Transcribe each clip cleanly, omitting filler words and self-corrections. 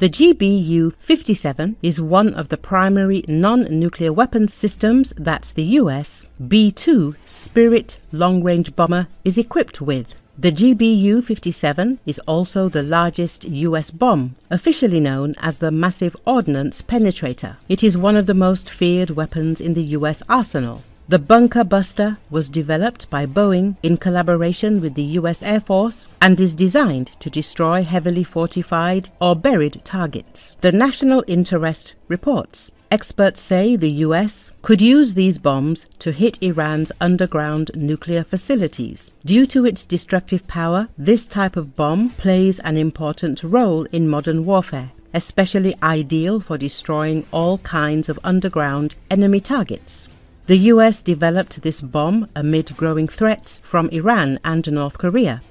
The GBU-57 is one of the primary non-nuclear weapons systems that the US B-2 Spirit long-range bomber is equipped with. The GBU-57 is also the largest US bomb, officially known as the Massive Ordnance Penetrator. It is one of the most feared weapons in the US arsenal. The bunker buster was developed by Boeing in collaboration with the US Air Force and is designed to destroy heavily fortified or buried targets. The National Interest reports. Experts say the US could use these bombs to hit Iran's underground nuclear facilities. Due to its destructive power, this type of bomb plays an important role in modern warfare, especially ideal for destroying all kinds of underground enemy targets. The US developed this bomb amid growing threats from Iran and North Korea.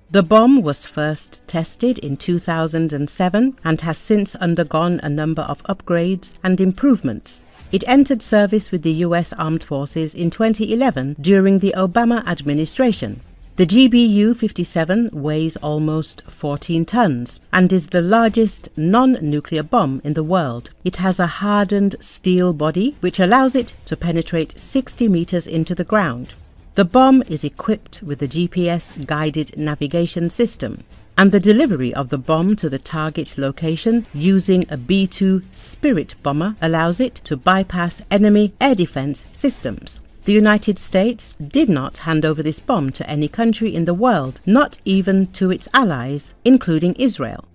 The bomb was first tested in 2007 and has since undergone a number of upgrades and improvements. It entered service with the US Armed Forces in 2011 during the Obama administration. The GBU-57 weighs almost 14 tons and is the largest non-nuclear bomb in the world. It has a hardened steel body which allows it to penetrate 60 meters into the ground. The bomb is equipped with a GPS-guided navigation system, and the delivery of the bomb to the target location using a B-2 Spirit bomber allows it to bypass enemy air defense systems. The United States did not hand over this bomb to any country in the world, not even to its allies, including Israel.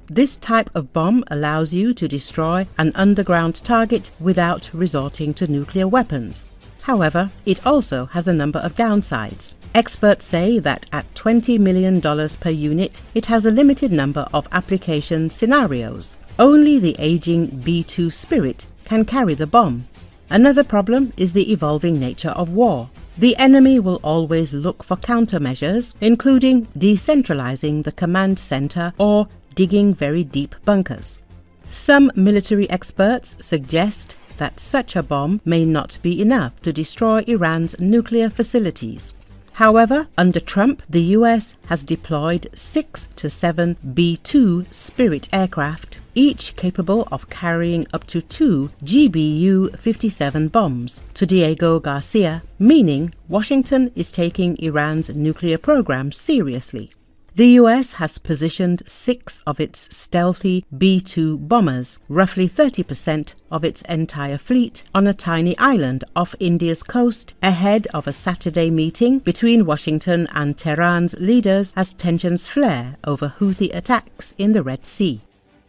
This type of bomb allows you to destroy an underground target without resorting to nuclear weapons. However, it also has a number of downsides. Experts say that at $20 million per unit, it has a limited number of application scenarios. Only the aging B-2 Spirit can carry the bomb. Another problem is the evolving nature of war. The enemy will always look for countermeasures, including decentralizing the command center or digging very deep bunkers. Some military experts suggest that such a bomb may not be enough to destroy Iran's nuclear facilities. However, under Trump, the US has deployed 6 to 7 B-2 Spirit aircraft, each capable of carrying up to 2 GBU-57 bombs, to Diego Garcia, meaning Washington is taking Iran's nuclear program seriously. The US has positioned 6 of its stealthy B-2 bombers, roughly 30% of its entire fleet, on a tiny island off India's coast ahead of a Saturday meeting between Washington and Tehran's leaders as tensions flare over Houthi attacks in the Red Sea.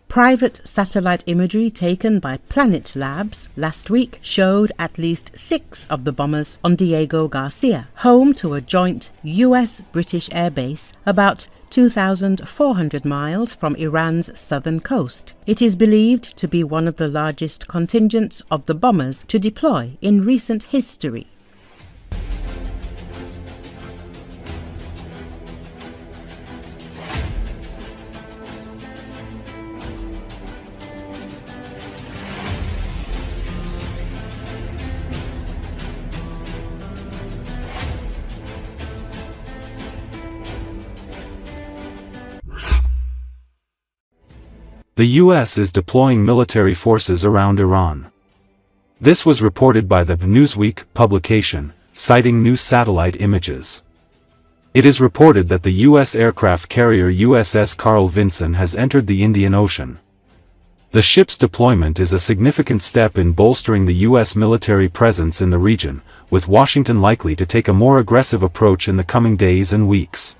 Private satellite imagery taken by Planet Labs last week showed at least 6 of the bombers on Diego Garcia, home to a joint US-British airbase about 2,400 miles from Iran's southern coast. It is believed to be one of the largest contingents of the bombers to deploy in recent history. The U.S. is deploying military forces around Iran. This was reported by the Newsweek publication, citing new satellite images. It is reported that the U.S. aircraft carrier USS Carl Vinson has entered the Indian Ocean. The ship's deployment is a significant step in bolstering the U.S. military presence in the region, with Washington likely to take a more aggressive approach in the coming days and weeks.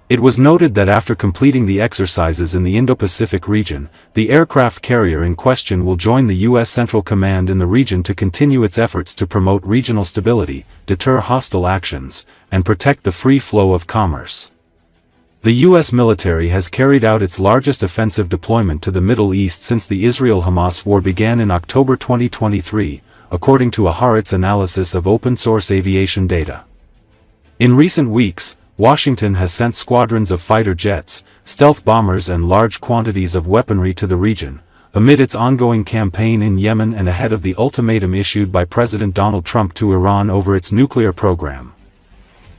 It was noted that after completing the exercises in the Indo-Pacific region, the aircraft carrier in question will join the U.S. Central Command in the region to continue its efforts to promote regional stability, deter hostile actions, and protect the free flow of commerce. The U.S. military has carried out its largest offensive deployment to the Middle East since the Israel-Hamas war began in October 2023, according to a Haaretz analysis of open-source aviation data. In recent weeks, Washington has sent squadrons of fighter jets, stealth bombers and large quantities of weaponry to the region, amid its ongoing campaign in Yemen and ahead of the ultimatum issued by President Donald Trump to Iran over its nuclear program.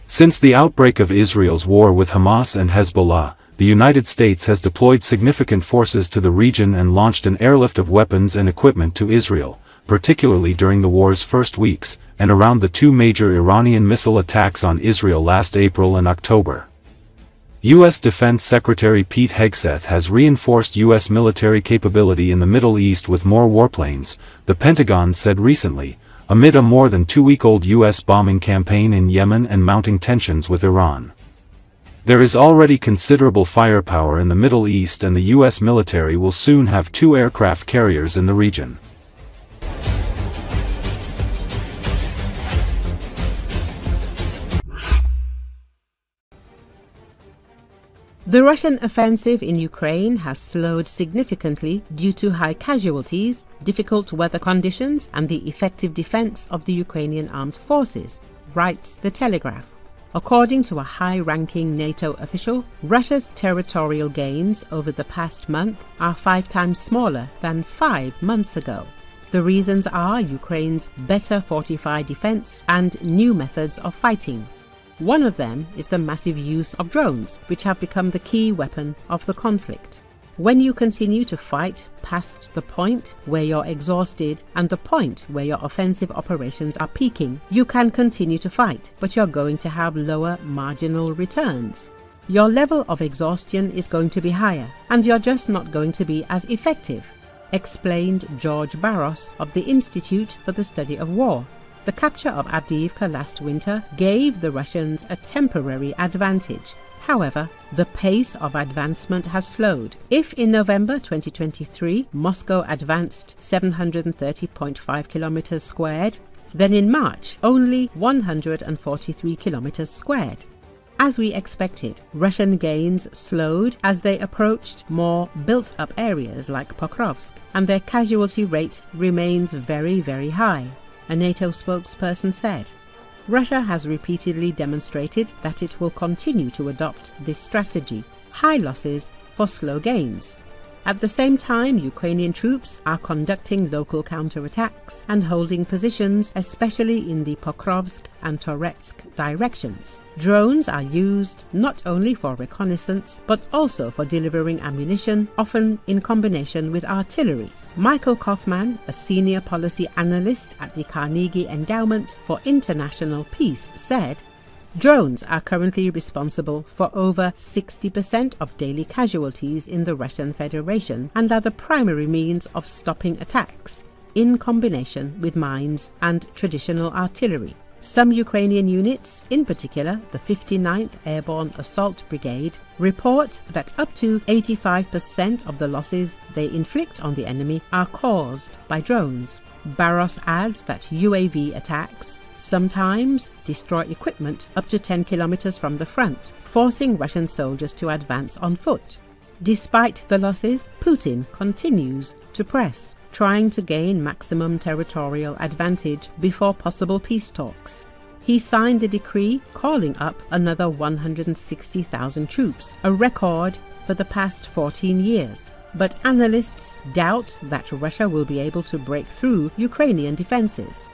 Since the outbreak of Israel's war with Hamas and Hezbollah, the United States has deployed significant forces to the region and launched an airlift of weapons and equipment to Israel, particularly during the war's first weeks, and around the two major Iranian missile attacks on Israel last April and October. U.S. Defense Secretary Pete Hegseth has reinforced U.S. military capability in the Middle East with more warplanes, the Pentagon said recently, amid a more than two-week-old U.S. bombing campaign in Yemen and mounting tensions with Iran. There is already considerable firepower in the Middle East, and the U.S. military will soon have 2 aircraft carriers in the region. The Russian offensive in Ukraine has slowed significantly due to high casualties, difficult weather conditions, and the effective defense of the Ukrainian armed forces, writes The Telegraph. According to a high-ranking NATO official, Russia's territorial gains over the past month are 5 times smaller than 5 months ago. The reasons are Ukraine's better fortified defense and new methods of fighting. One of them is the massive use of drones, which have become the key weapon of the conflict. When you continue to fight past the point where you're exhausted and the point where your offensive operations are peaking, you can continue to fight, but you're going to have lower marginal returns. Your level of exhaustion is going to be higher, and you're just not going to be as effective, explained George Barros of the Institute for the Study of War. The capture of Avdiivka last winter gave the Russians a temporary advantage. However, the pace of advancement has slowed. If in November 2023 Moscow advanced 730.5 kilometers squared, then in March only 143 kilometers squared. As we expected, Russian gains slowed as they approached more built-up areas like Pokrovsk, and their casualty rate remains very, very high, a NATO spokesperson said. Russia has repeatedly demonstrated that it will continue to adopt this strategy, high losses for slow gains. At the same time, Ukrainian troops are conducting local counterattacks and holding positions, especially in the Pokrovsk and Toretsk directions. Drones are used not only for reconnaissance, but also for delivering ammunition, often in combination with artillery. Michael Kaufman, a senior policy analyst at the Carnegie Endowment for International Peace, said, "Drones are currently responsible for over 60% of daily casualties in the Russian Federation and are the primary means of stopping attacks, in combination with mines and traditional artillery. Some Ukrainian units, in particular the 59th Airborne Assault Brigade, report that up to 85% of the losses they inflict on the enemy are caused by drones." Barros adds that UAV attacks sometimes destroy equipment up to 10 kilometers from the front, forcing Russian soldiers to advance on foot. Despite the losses, Putin continues to press, trying to gain maximum territorial advantage before possible peace talks. He signed a decree calling up another 160,000 troops, a record for the past 14 years. But analysts doubt that Russia will be able to break through Ukrainian defenses.